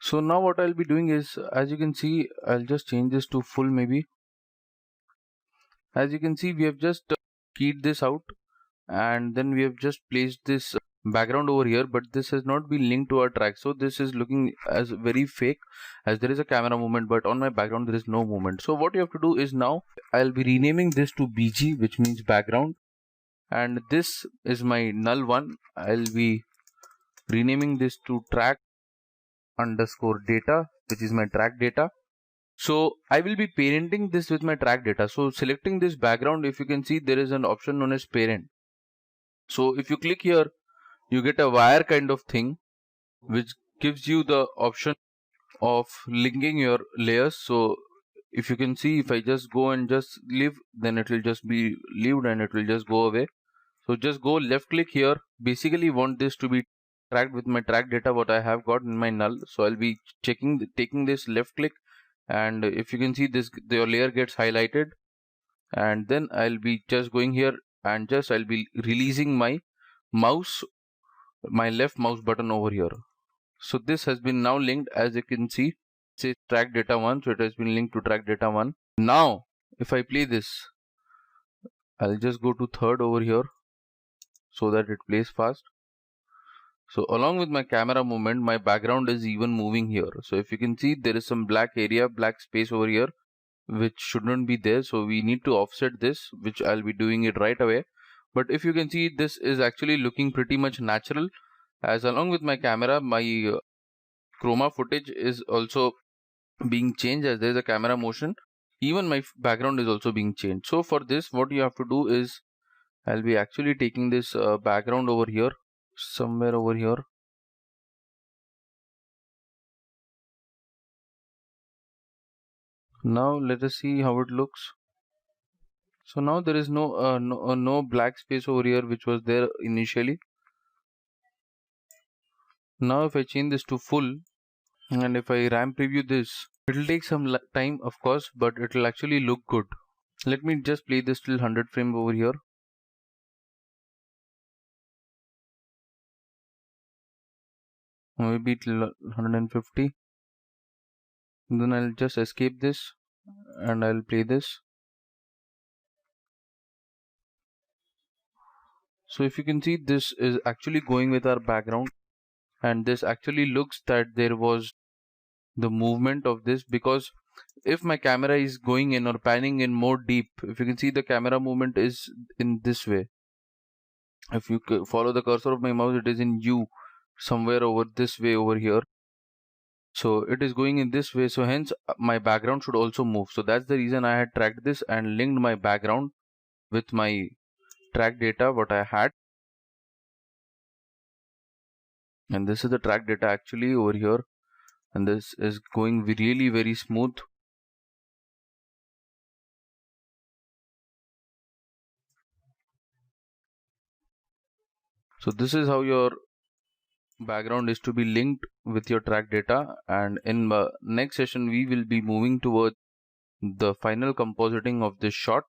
So now what I'll be doing is, as you can see, I'll just change this to full maybe. As you can see, we have just keyed this out, and then we have just placed this background over here, but this has not been linked to our track, so this is looking as very fake, as there is a camera movement, but on my background there is no movement. So what you have to do is, now I'll be renaming this to BG, which means background, and this is my null one. I'll be renaming this to track underscore data, which is my track data. So I will be parenting this with my track data. So selecting this background, if you can see, there is an option known as parent. So if you click here, you get a wire kind of thing, which gives you the option of linking your layers. So if you can see, if I just go and just leave, then it will just be leaved and it will just go away. So just go left click here. Basically want this to be tracked with my track data, what I have got in my null. So I'll be taking this left click, and if you can see, this your layer gets highlighted, and then I'll be just going here and just I'll be releasing my mouse, my left mouse button over here. So this has been now linked, as you can see, it says track data 1, so it has been linked to track data 1. Now if I play this, I'll just go to third over here so that it plays fast. So along with my camera movement, my background is even moving here. So if you can see, there is some black area, black space over here, which shouldn't be there. So we need to offset this, which I'll be doing it right away. But if you can see, this is actually looking pretty much natural, as along with my camera, my chroma footage is also being changed, as there is a camera motion. Even my background is also being changed. So for this, what you have to do is, I'll be actually taking this background over here, somewhere over here. Now let us see how it looks. So now there is no black space over here, which was there initially. Now if I change this to full, and if I RAM preview this, it will take some time of course, but it will actually look good. Let me just play this till 100 frame over here. Maybe till 150. Then I'll just escape this and I'll play this. So if you can see, this is actually going with our background, and this actually looks that there was the movement of this, because if my camera is going in or panning in more deep, if you can see, the camera movement is in this way. If you follow the cursor of my mouse, it is in U, somewhere over this way over here. So it is going in this way, so hence my background should also move. So that's the reason I had tracked this and linked my background with my track data what I had. And this is the track data actually over here, and this is going really very smooth. So this is how your background is to be linked with your track data, and in the next session we will be moving towards the final compositing of this shot.